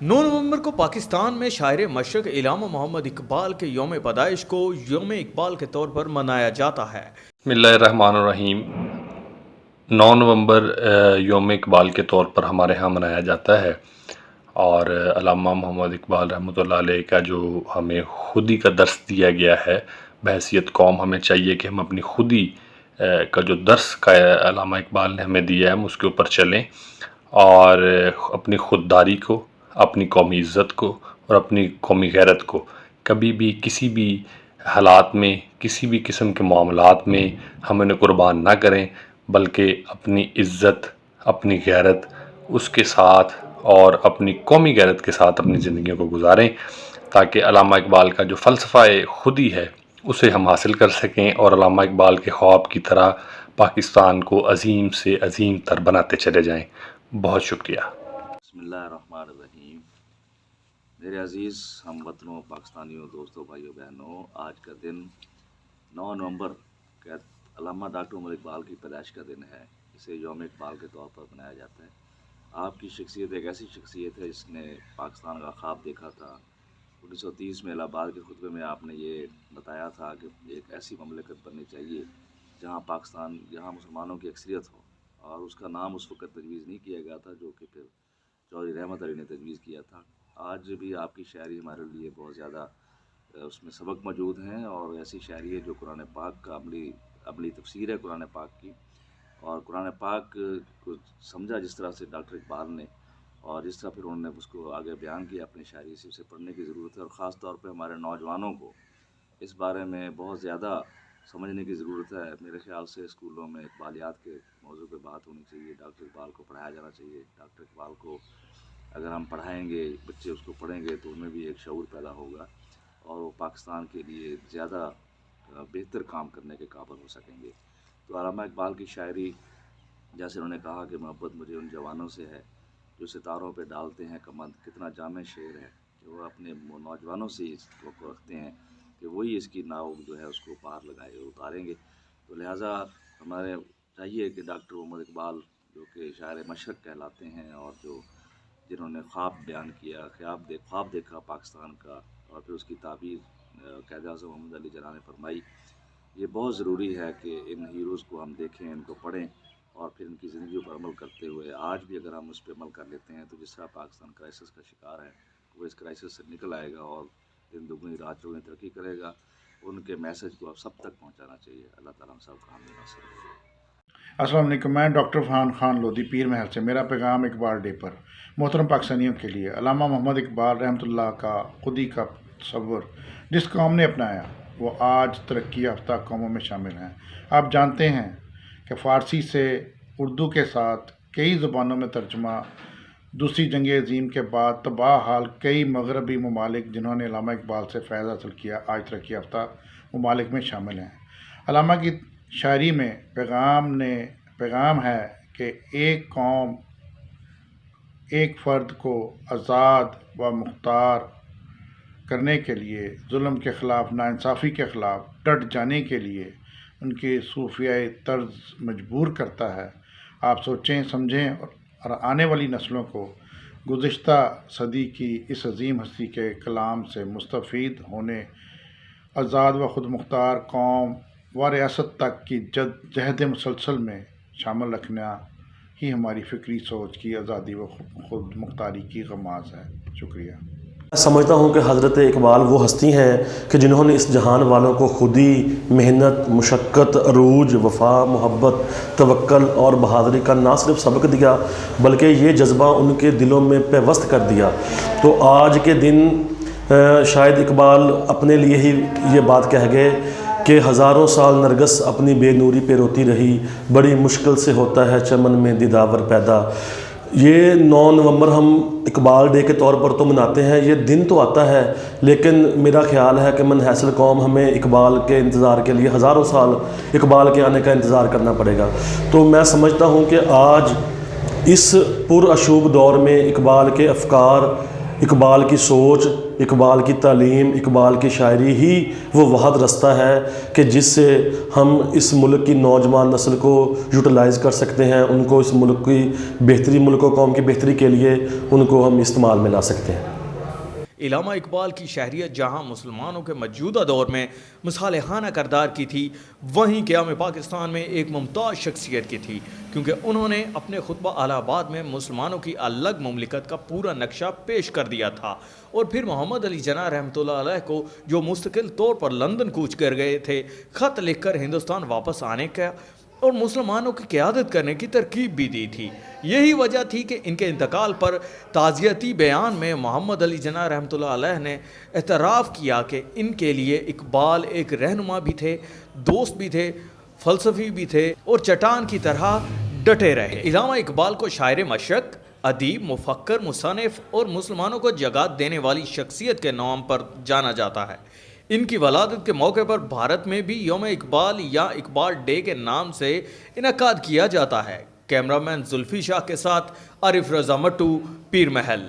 9 نومبر کو پاکستان میں شاعر مشرق علامہ محمد اقبال کے یوم پیدائش کو یوم اقبال کے طور پر منایا جاتا ہے۔ بسم اللہ الرحمن الرحیم۔ 9 نومبر یوم اقبال کے طور پر ہمارے ہاں منایا جاتا ہے، اور علامہ محمد اقبال رحمۃ اللہ علیہ کا جو ہمیں خودی کا درس دیا گیا ہے، بحیثیت قوم ہمیں چاہیے کہ ہم اپنی خودی کا جو درس کا علامہ اقبال نے ہمیں دیا ہے ہم اس کے اوپر چلیں، اور اپنی خودداری کو، اپنی قومی عزت کو اور اپنی قومی غیرت کو کبھی بھی کسی بھی حالات میں، کسی بھی قسم کے معاملات میں ہم انہیں قربان نہ کریں، بلکہ اپنی عزت، اپنی غیرت اس کے ساتھ اور اپنی قومی غیرت کے ساتھ اپنی زندگیوں کو گزاریں، تاکہ علامہ اقبال کا جو فلسفہ خودی ہے اسے ہم حاصل کر سکیں، اور علامہ اقبال کے خواب کی طرح پاکستان کو عظیم سے عظیم تر بناتے چلے جائیں۔ بہت شکریہ۔ بسم اللہ الرحمن الرحیم۔ میرے عزیز ہم وطنوں، پاکستانیوں، دوستوں، بھائیوں، بہنوں، آج کا دن 9 نومبر علامہ ڈاکٹر محمد اقبال کی پیدائش کا دن ہے۔ اسے یوم اقبال کے طور پر منایا جاتا ہے۔ آپ کی شخصیت ایک ایسی شخصیت ہے جس نے پاکستان کا خواب دیکھا تھا۔ 1930 میں الہ آباد کے خطبے میں آپ نے یہ بتایا تھا کہ ایک ایسی مملکت بننی چاہیے جہاں مسلمانوں کی اکثریت ہو، اور اس کا نام اس وقت تجویز نہیں کیا گیا تھا، جو کہ پھر چودھری رحمت علی نے تجویز کیا تھا۔ آج بھی آپ کی شاعری ہمارے لیے بہت زیادہ اس میں سبق موجود ہیں، اور ایسی شاعری ہے جو قرآن پاک کا عملی تفسیر ہے قرآن پاک کی، اور قرآن پاک کو سمجھا جس طرح سے ڈاکٹر اقبال نے، اور جس طرح پھر انہوں نے اس کو آگے بیان کیا اپنی شاعری سے، اسے پڑھنے کی ضرورت ہے، اور خاص طور پہ ہمارے نوجوانوں کو اس بارے میں بہت زیادہ سمجھنے کی ضرورت ہے۔ میرے خیال سے اسکولوں میں اقبالیات کے موضوع پہ بات ہونی چاہیے، ڈاکٹر اقبال کو پڑھایا جانا چاہیے۔ ڈاکٹر اقبال کو اگر ہم پڑھائیں گے، بچے اس کو پڑھیں گے، تو ان میں بھی ایک شعور پیدا ہوگا، اور وہ پاکستان کے لیے زیادہ بہتر کام کرنے کے قابل ہو سکیں گے۔ تو علامہ اقبال کی شاعری، جیسے انہوں نے کہا کہ محبت مجھے ان جوانوں سے ہے جو ستاروں پہ ڈالتے ہیں کمند، کتنا جامع شعر ہے کہ وہ اپنے نوجوانوں سے اس کو رکھتے ہیں کہ وہی اس کی ناؤ جو ہے اس کو پار لگائے اتاریں گے۔ تو لہٰذا ہمارے چاہیے کہ ڈاکٹر محمد اقبال جو کہ شاعر مشرق کہلاتے ہیں، اور جنہوں نے خواب بیان کیا، خواب دیکھا پاکستان کا، اور پھر اس کی تعبیر قائد اعظم محمد علی جناح نے فرمائی، یہ بہت ضروری ہے کہ ان ہیروز کو ہم دیکھیں، ان کو پڑھیں، اور پھر ان کی زندگیوں پر عمل کرتے ہوئے آج بھی اگر ہم اس پہ عمل کر لیتے ہیں تو جس طرح پاکستان کرائسس کا شکار ہے وہ اس کرائسس سے نکل آئے گا، اور دن دگنی رات چوگنی ترقی کرے گا۔ ان کے میسج کو اب سب تک پہنچانا چاہیے۔ اللہ تعالیٰ ہم سب کو حامی ناصر کرے۔ السلام علیکم، میں ڈاکٹر فرحان خان لودھی پیر محل سے۔ میرا پیغام اقبال ڈے پر محترم پاکستانیوں کے لیے، علامہ محمد اقبال رحمۃ اللہ کا خودی کا تصور جس قوم نے اپنایا وہ آج ترقی یافتہ قوموں میں شامل ہیں۔ آپ جانتے ہیں کہ فارسی سے اردو کے ساتھ کئی زبانوں میں ترجمہ دوسری جنگ عظیم کے بعد تباہ حال کئی مغربی ممالک جنہوں نے علامہ اقبال سے فیض حاصل کیا آج ترقی یافتہ ممالک میں شامل ہیں۔ علامہ کی شاعری میں پیغام ہے کہ ایک قوم، ایک فرد کو آزاد و مختار کرنے کے لیے، ظلم کے خلاف، ناانصافی کے خلاف ڈٹ جانے کے لیے ان کی صوفیائی طرز مجبور کرتا ہے۔ آپ سوچیں، سمجھیں، اور آنے والی نسلوں کو گزشتہ صدی کی اس عظیم ہستی کے کلام سے مستفید ہونے، آزاد و خود مختار قوم و ریاست تک کی جہد مسلسل میں شامل رکھنا ہی ہماری فکری سوچ کی آزادی و خود مختاری کی غماز ہے۔ شکریہ۔ میں سمجھتا ہوں کہ حضرت اقبال وہ ہستی ہیں کہ جنہوں نے اس جہان والوں کو خودی، محنت، مشقت، عروج، وفا، محبت، توکل اور بہادری کا نہ صرف سبق دیا بلکہ یہ جذبہ ان کے دلوں میں پیوست کر دیا۔ تو آج کے دن شاید اقبال اپنے لیے ہی یہ بات کہہ گئے کہ ہزاروں سال نرگس اپنی بے نوری پہ روتی رہی، بڑی مشکل سے ہوتا ہے چمن میں دیداور پیدا۔ یہ 9 نومبر ہم اقبال ڈے کے طور پر تو مناتے ہیں، یہ دن تو آتا ہے، لیکن میرا خیال ہے کہ منحصر قوم ہمیں اقبال کے انتظار کے لیے ہزاروں سال اقبال کے آنے کا انتظار کرنا پڑے گا۔ تو میں سمجھتا ہوں کہ آج اس پرعشوب دور میں اقبال کے افکار اقبال کی سوچ، اقبال کی تعلیم، اقبال کی شاعری ہی وہ واحد رستہ ہے کہ جس سے ہم اس ملک کی نوجوان نسل کو یوٹیلائز کر سکتے ہیں، ان کو اس ملک کی بہتری، ملک و قوم کی بہتری کے لیے ان کو ہم استعمال میں لا سکتے ہیں۔ علامہ اقبال کی شہریت جہاں مسلمانوں کے موجودہ دور میں مصالحانہ کردار کی تھی، وہیں قیام پاکستان میں ایک ممتاز شخصیت کی تھی، کیونکہ انہوں نے اپنے خطبہ الہ آباد میں مسلمانوں کی الگ مملکت کا پورا نقشہ پیش کر دیا تھا، اور پھر محمد علی جناح رحمۃ اللہ علیہ کو جو مستقل طور پر لندن کوچ کر گئے تھے، خط لکھ کر ہندوستان واپس آنے کا اور مسلمانوں کی قیادت کرنے کی ترغیب بھی دی تھی۔ یہی وجہ تھی کہ ان کے انتقال پر تعزیتی بیان میں محمد علی جناح رحمۃ اللہ علیہ نے اعتراف کیا کہ ان کے لیے اقبال ایک رہنما بھی تھے، دوست بھی تھے، فلسفی بھی تھے، اور چٹان کی طرح ڈٹے رہے۔ علامہ اقبال کو شاعر مشرق، ادیب، مفکر، مصنف اور مسلمانوں کو جگات دینے والی شخصیت کے نام پر جانا جاتا ہے۔ ان کی ولادت کے موقع پر بھارت میں بھی یوم اقبال یا اقبال ڈے کے نام سے انعقاد کیا جاتا ہے۔ کیمرہ مین زلفی شاہ کے ساتھ عارف رضا مٹو، پیر محل۔